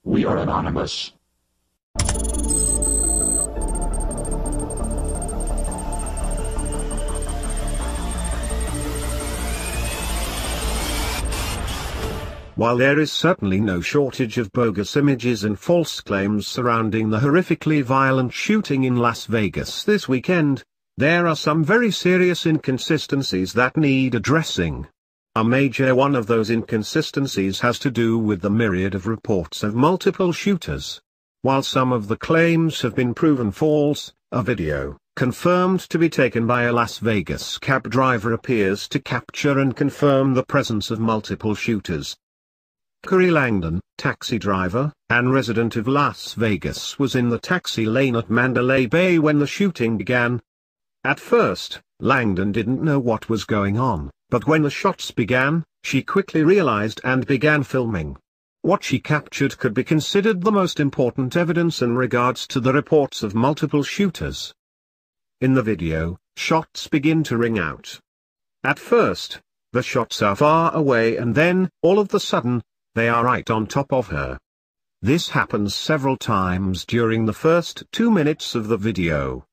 We are anonymous. While there is certainly no shortage of bogus images and false claims surrounding the horrifically violent shooting in Las Vegas this weekend, there are some very serious inconsistencies that need addressing. A major one of those inconsistencies has to do with the myriad of reports of multiple shooters. While some of the claims have been proven false, a video, confirmed to be taken by a Las Vegas cab driver, appears to capture and confirm the presence of multiple shooters. Corey Langdon, taxi driver, and resident of Las Vegas, was in the taxi lane at Mandalay Bay when the shooting began. At first, Langdon didn't know what was going on, but when the shots began, she quickly realized and began filming. What she captured could be considered the most important evidence in regards to the reports of multiple shooters. In the video, shots begin to ring out. At first, the shots are far away, and then, all of a sudden, they are right on top of her. This happens several times during the first 2 minutes of the video.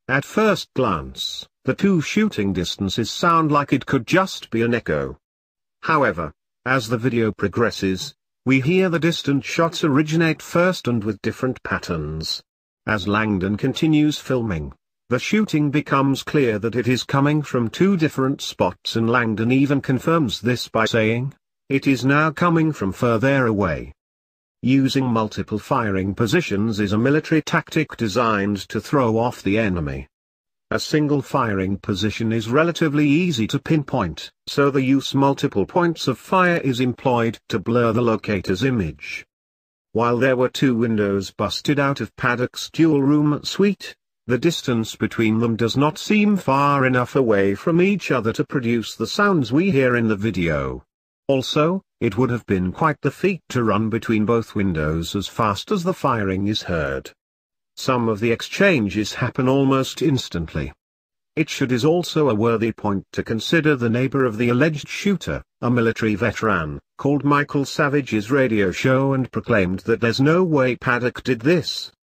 At first glance, the two shooting distances sound like it could just be an echo. However, as the video progresses, we hear the distant shots originate first and with different patterns. As Langdon continues filming, the shooting becomes clear that it is coming from two different spots, and Langdon even confirms this by saying, "It is now coming from further away." Using multiple firing positions is a military tactic designed to throw off the enemy. A single firing position is relatively easy to pinpoint, so the use multiple points of fire is employed to blur the locator's image. While there were two windows busted out of Paddock's dual room suite, the distance between them does not seem far enough away from each other to produce the sounds we hear in the video. Also, it would have been quite the feat to run between both windows as fast as the firing is heard. Some of the exchanges happen almost instantly. It is also a worthy point to consider the neighbor of the alleged shooter, a military veteran, called Michael Savage's radio show and proclaimed that there's no way Paddock did this.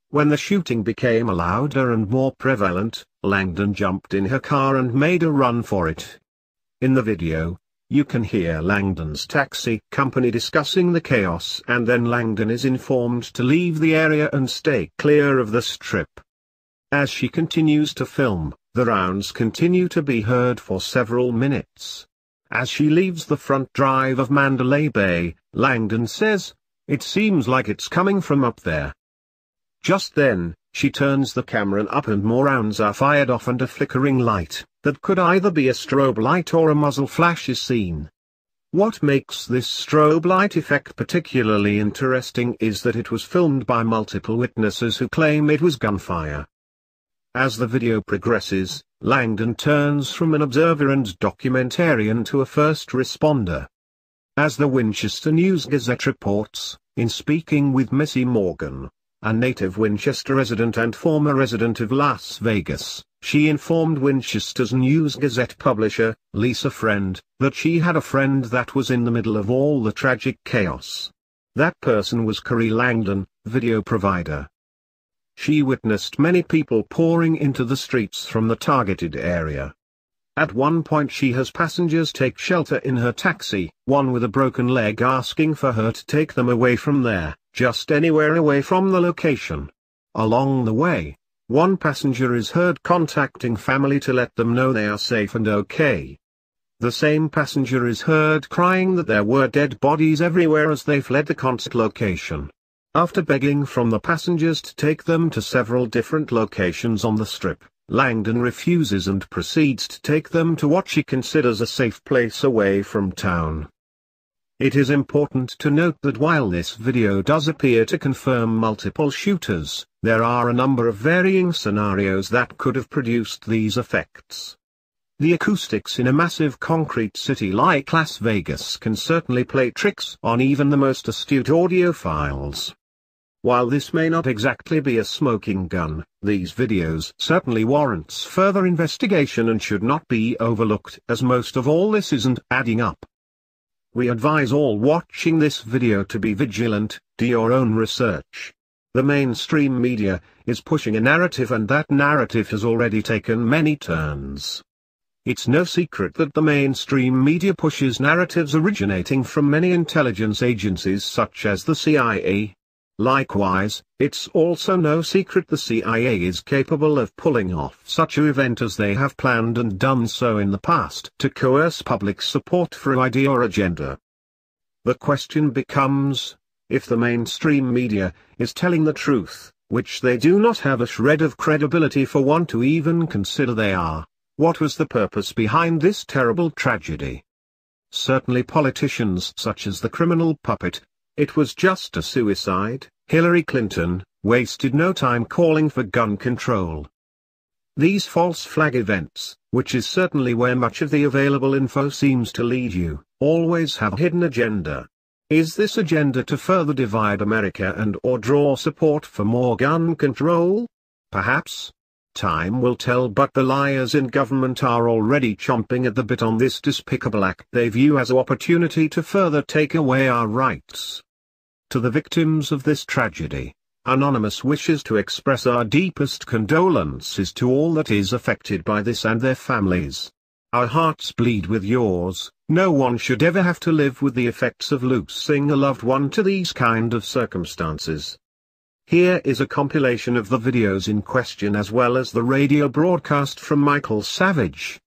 When the shooting became louder and more prevalent, Langdon jumped in her car and made a run for it. In the video, you can hear Langdon's taxi company discussing the chaos, and then Langdon is informed to leave the area and stay clear of the strip. As she continues to film, the rounds continue to be heard for several minutes. As she leaves the front drive of Mandalay Bay, Langdon says, "It seems like it's coming from up there." Just then, she turns the camera up and more rounds are fired off, and a flickering light, that could either be a strobe light or a muzzle flash, is seen. What makes this strobe light effect particularly interesting is that it was filmed by multiple witnesses who claim it was gunfire. As the video progresses, Langdon turns from an observer and documentarian to a first responder. As the Winchester News-Gazette reports, in speaking with Missy Morgan, a native Winchester resident and former resident of Las Vegas, she informed Winchester's News-Gazette publisher, Lisa Friend, that she had a friend that was in the middle of all the tragic chaos. That person was Corey Langdon, video provider. She witnessed many people pouring into the streets from the targeted area. At one point she has passengers take shelter in her taxi, one with a broken leg asking for her to take them away from there, just anywhere away from the location. Along the way, one passenger is heard contacting family to let them know they are safe and okay. The same passenger is heard crying that there were dead bodies everywhere as they fled the concert location. After begging from the passengers to take them to several different locations on the strip, Langdon refuses and proceeds to take them to what she considers a safe place away from town. It is important to note that while this video does appear to confirm multiple shooters, there are a number of varying scenarios that could have produced these effects. The acoustics in a massive concrete city like Las Vegas can certainly play tricks on even the most astute audiophiles. While this may not exactly be a smoking gun, these videos certainly warrants further investigation and should not be overlooked, as most of all this isn't adding up. We advise all watching this video to be vigilant, do your own research. The mainstream media is pushing a narrative, and that narrative has already taken many turns. It's no secret that the mainstream media pushes narratives originating from many intelligence agencies such as the CIA. Likewise, it's also no secret the CIA is capable of pulling off such an event as they have planned and done so in the past to coerce public support for an idea or agenda. The question becomes, if the mainstream media is telling the truth, which they do not have a shred of credibility for one to even consider they are, what was the purpose behind this terrible tragedy? Certainly politicians such as the criminal puppet, it was just a suicide, Hillary Clinton, wasted no time calling for gun control. These false flag events, which is certainly where much of the available info seems to lead you, always have a hidden agenda. Is this agenda to further divide America and or draw support for more gun control? Perhaps. Time will tell, but the liars in government are already chomping at the bit on this despicable act they view as an opportunity to further take away our rights. To the victims of this tragedy, Anonymous wishes to express our deepest condolences to all that is affected by this and their families. Our hearts bleed with yours. No one should ever have to live with the effects of losing a loved one to these kind of circumstances. Here is a compilation of the videos in question as well as the radio broadcast from Michael Savage.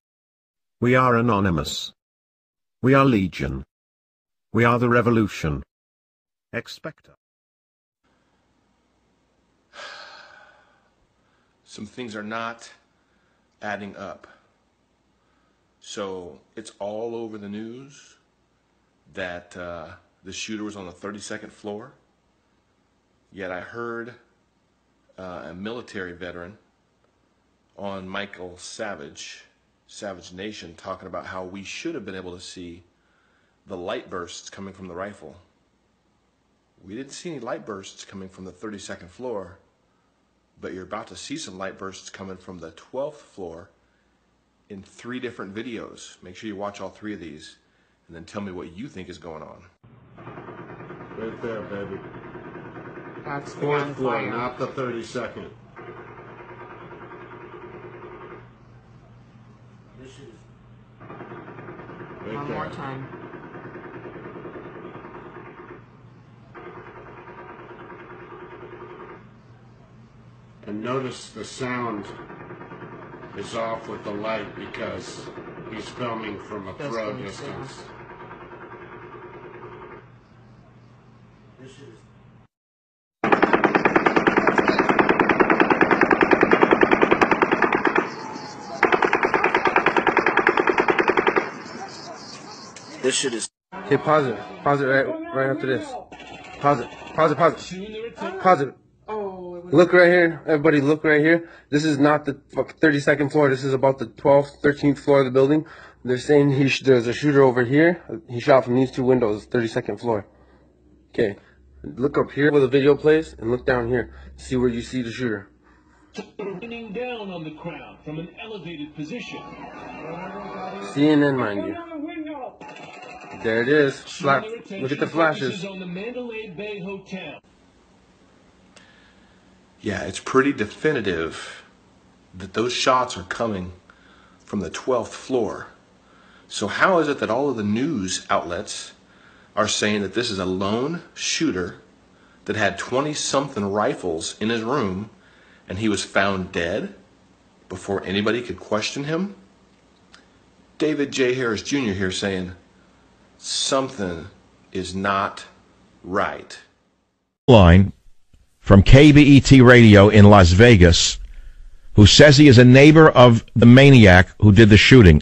We are Anonymous. We are Legion. We are the revolution. Expecto. Some things are not adding up. So it's all over the news that the shooter was on the 32nd floor. Yet I heard a military veteran on Michael Savage, Savage Nation, talking about how we should have been able to see the light bursts coming from the rifle. We didn't see any light bursts coming from the 32nd floor, but you're about to see some light bursts coming from the 12th floor in 3 different videos. Make sure you watch all 3 of these, and then tell me what you think is going on. Right there, baby. That's 4th floor, not the 32nd. This is Right one there. more time. And notice the sound is off with the light because he's filming from a That's throw what it distance. says. This is This shit is. Okay, pause it. Pause it right after this. Pause it. Pause it. Pause it. Pause it. Look right here. Everybody look right here. This is not the 32nd floor. This is about the 12th, 13th floor of the building. They're saying there's a shooter over here. He shot from these 2 windows, 32nd floor. Okay. Look up here where the video plays and look down here. See where you see the shooter. Raining down on the crowd from an elevated position. CNN, mind you. There it is. Look at the flashes. On the Mandalay Bay Hotel. Yeah, it's pretty definitive that those shots are coming from the 12th floor. So how is it that all of the news outlets are saying that this is a lone shooter that had 20-something rifles in his room and he was found dead before anybody could question him? David J. Harris Jr. here saying something is not right. Line from KBET Radio in Las Vegas, who says he is a neighbor of the maniac who did the shooting.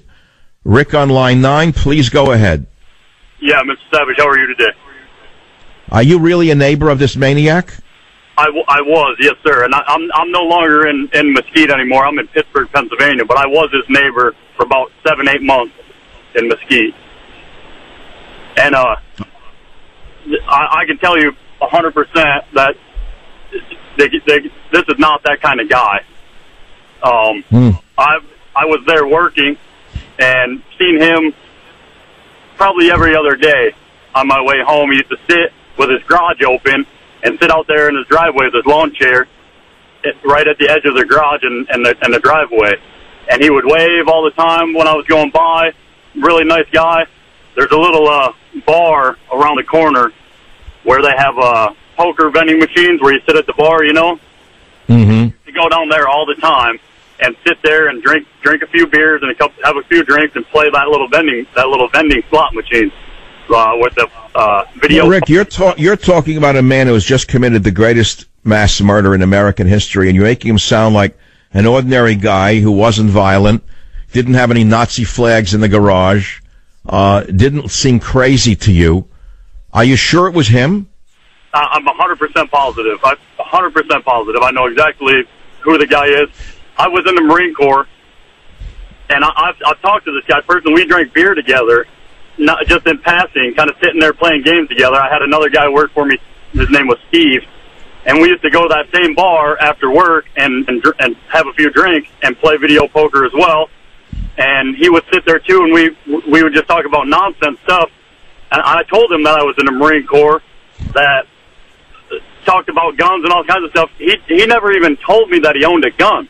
Rick on line 9, please go ahead. Yeah, Mr. Savage, how are you today? Are you really a neighbor of this maniac? I was, yes, sir. And I'm no longer in Mesquite anymore. I'm in Pittsburgh, Pennsylvania, but I was his neighbor for about 7-8 months in Mesquite. And I can tell you 100% that this is not that kind of guy. I was there working and seen him probably every other day on my way home. He used to sit with his garage open and sit out there in his driveway with his lawn chair right at the edge of the garage and the driveway. And he would wave all the time when I was going by. Really nice guy. There's a little bar around the corner where they have poker vending machines where you sit at the bar, you know. Mm-hmm. You go down there all the time and sit there and drink a few beers and have a few drinks and play that little vending slot machine with the video. Well, Rick, you're talking about a man who has just committed the greatest mass murder in American history, and you're making him sound like an ordinary guy who wasn't violent, didn't have any Nazi flags in the garage, didn't seem crazy to you. Are you sure it was him? I'm 100% positive. I'm 100% positive. I know exactly who the guy is. I was in the Marine Corps, and I've talked to this guy personally. We drank beer together, not just in passing, kind of sitting there playing games together. I had another guy work for me. His name was Steve, and we used to go to that same bar after work and have a few drinks and play video poker as well. And he would sit there too, and we would just talk about nonsense stuff. And I told him that I was in the Marine Corps, that talked about guns and all kinds of stuff. He never even told me that he owned a gun.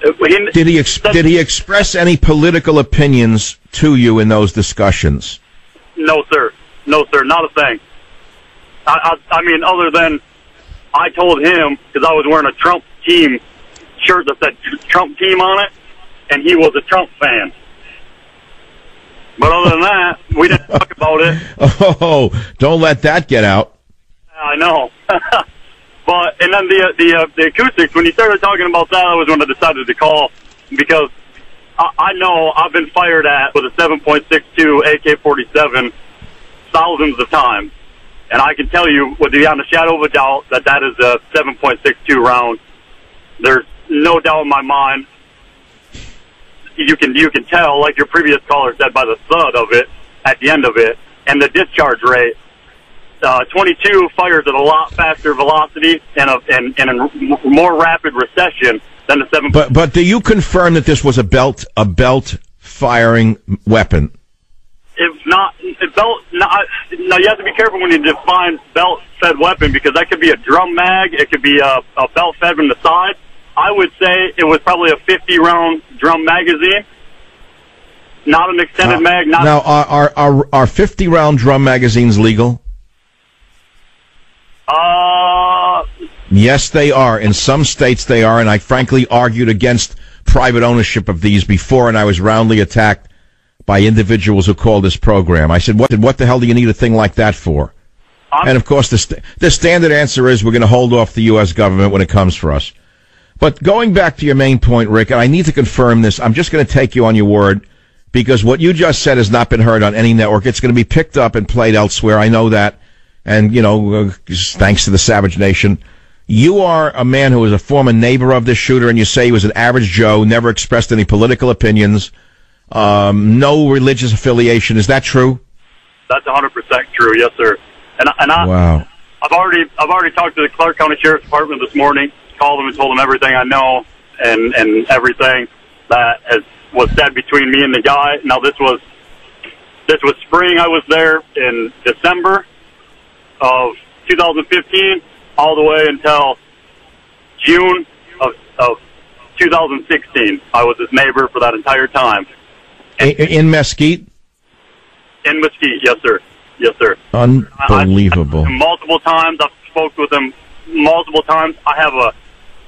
Did he express any political opinions to you in those discussions? No, sir. No, sir. Not a thing. I mean, other than I told him, because I was wearing a Trump team shirt that said Trump team on it, and he was a Trump fan. But other than that, we didn't talk about it. Oh, don't let that get out. I know. But, and then the acoustics, when you started talking about that, I was when I decided to call, because I know I've been fired at with a 7.62 AK-47 thousands of times. And I can tell you, beyond a shadow of a doubt, that is a 7.62 round. There's no doubt in my mind. You can tell, like your previous caller said, by the thud of it at the end of it, and the discharge rate. 22 fires at a lot faster velocity and a more rapid recession than the 7. But do you confirm that this was a belt firing weapon? If not, now you have to be careful when you define belt-fed weapon, because that could be a drum mag, it could be a belt-fed from the side. I would say it was probably a 50-round drum magazine, not an extended mag. Now, are 50-round drum magazines legal? Yes, they are. In some states, they are, and I frankly argued against private ownership of these before, and I was roundly attacked by individuals who called this program. I said, what the hell do you need a thing like that for? And, of course, the standard answer is we're going to hold off the U.S. government when it comes for us. But going back to your main point, Rick, and I need to confirm this, I'm just going to take you on your word, because what you just said has not been heard on any network. It's going to be picked up and played elsewhere. I know that. And, you know, thanks to the Savage Nation. You are a man who was a former neighbor of this shooter, and you say he was an average Joe, never expressed any political opinions, no religious affiliation. Is that true? That's 100% true, yes, sir. Wow. I've already talked to the Clark County Sheriff's Department this morning, called them and told them everything I know and everything that was said between me and the guy. Now, this was spring. I was there in December of 2015 all the way until June of 2016. I was his neighbor for that entire time. In Mesquite? In Mesquite, yes, sir. Yes, sir. Unbelievable. Multiple times. I've spoke with him multiple times. I'm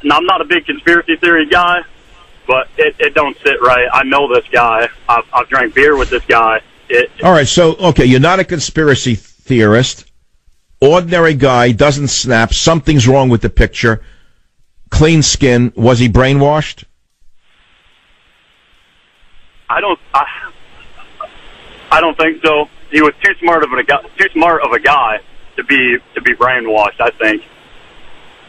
not a big conspiracy theory guy, but it don't sit right. I know this guy. I've drank beer with this guy. All right, so, okay, you're not a conspiracy theorist. Ordinary guy, doesn't snap. Something's wrong with the picture. Clean skin. Was he brainwashed? I don't think so. He was too smart of a guy to be brainwashed, I think.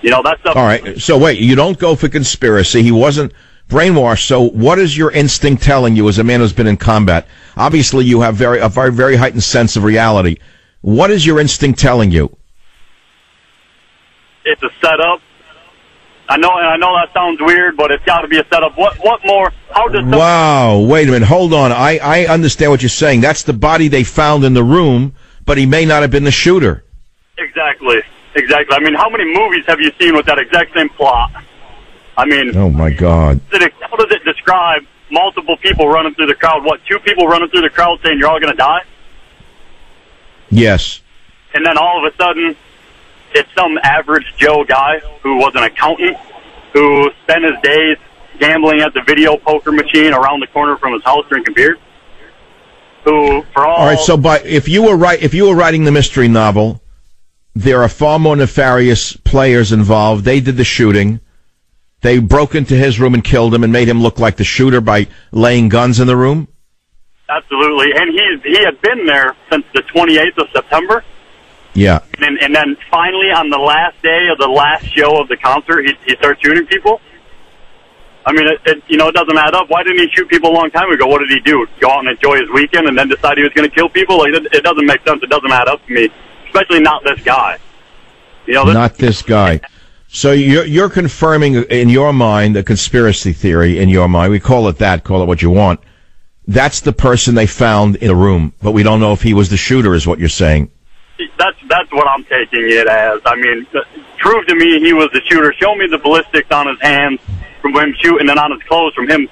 You know, that's... All right, so wait, you don't go for conspiracy. He wasn't brainwashed, so what is your instinct telling you as a man who's been in combat? Obviously, you have a very heightened sense of reality. What is your instinct telling you? It's a setup. I know that sounds weird, but it's got to be a setup. What more? How does? Wow, wait a minute, hold on. I understand what you're saying. That's the body they found in the room, but he may not have been the shooter. Exactly. I mean, how many movies have you seen with that exact same plot? I mean, oh my God. How does it describe multiple people running through the crowd? What, 2 people running through the crowd saying you're all going to die? Yes. And then all of a sudden, it's some average Joe guy who was an accountant who spent his days gambling at the video poker machine around the corner from his house drinking beer. Who, for all right, so if you were writing the mystery novel, there are far more nefarious players involved. They did the shooting. They broke into his room and killed him and made him look like the shooter by laying guns in the room? Absolutely. And he had been there since the 28th of September. Yeah. And then finally on the last day of the last show of the concert, he starts shooting people. I mean, it doesn't add up. Why didn't he shoot people a long time ago? What did he do? Go out and enjoy his weekend and then decide he was going to kill people? Like, it doesn't make sense. It doesn't add up to me, especially not this guy. Not this guy. So you're confirming in your mind a conspiracy theory in your mind. We call it that. Call it what you want. That's the person they found in a room, but we don't know if he was the shooter, is what you're saying. That's what I'm taking it as. I mean, prove to me he was the shooter. Show me the ballistics on his hands from him shooting and on his clothes from him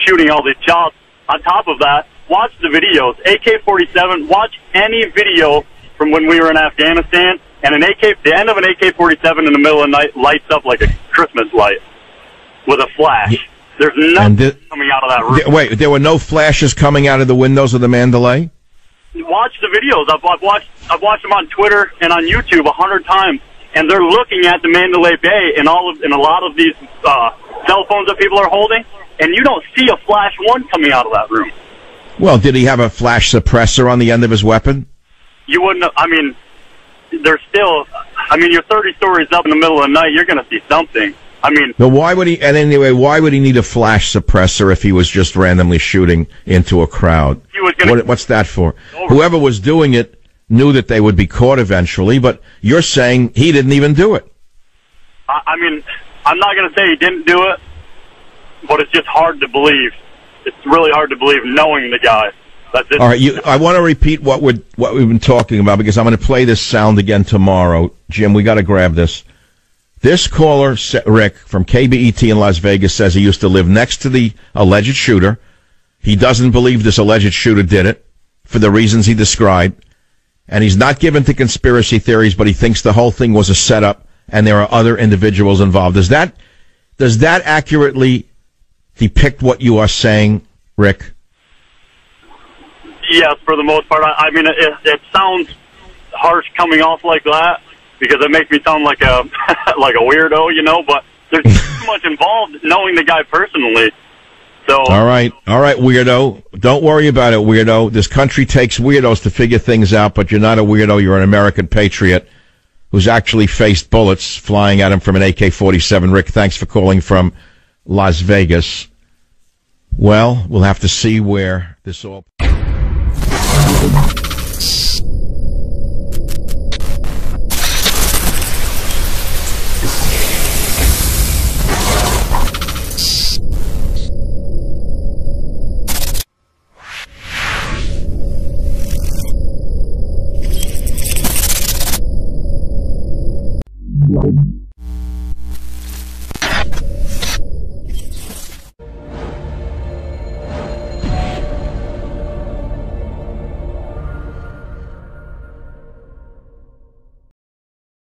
shooting all these shots. On top of that, watch the videos. AK-47, watch any video from when we were in Afghanistan, and the end of an AK-47 in the middle of the night lights up like a Christmas light with a flash. There's nothing coming out of that room. Wait, there were no flashes coming out of the windows of the Mandalay? Watch the videos. I've watched them on Twitter and on YouTube 100 times, and they're looking at the Mandalay Bay and a lot of these cell phones that people are holding, and you don't see a flash one coming out of that room. Well, did he have a flash suppressor on the end of his weapon? You wouldn't. I mean, there's still. I mean, you're 30 stories up in the middle of the night. You're going to see something. I mean, but why would he? And anyway, why would he need a flash suppressor if he was just randomly shooting into a crowd? He was what's that for? Whoever was doing it knew that they would be caught eventually. But you're saying he didn't even do it. I mean, I'm not going to say he didn't do it, but it's just hard to believe. It's really hard to believe knowing the guy. That's it. All right, I want to repeat what we've been talking about because I'm going to play this sound again tomorrow. Jim, we got to grab this. This caller, Rick, from KBET in Las Vegas, says he used to live next to the alleged shooter. He doesn't believe this alleged shooter did it for the reasons he described. And he's not given to conspiracy theories, but he thinks the whole thing was a setup and there are other individuals involved. Does that accurately depict what you are saying, Rick? Yes, for the most part. I mean, it sounds harsh coming off like that because it makes me sound like a like a weirdo, but there's too much involved knowing the guy personally. So All right, weirdo. Don't worry about it, weirdo. This country takes weirdos to figure things out, but you're not a weirdo. You're an American patriot who's actually faced bullets flying at him from an AK-47. Rick, thanks for calling from Las Vegas. Well, we'll have to see where this all...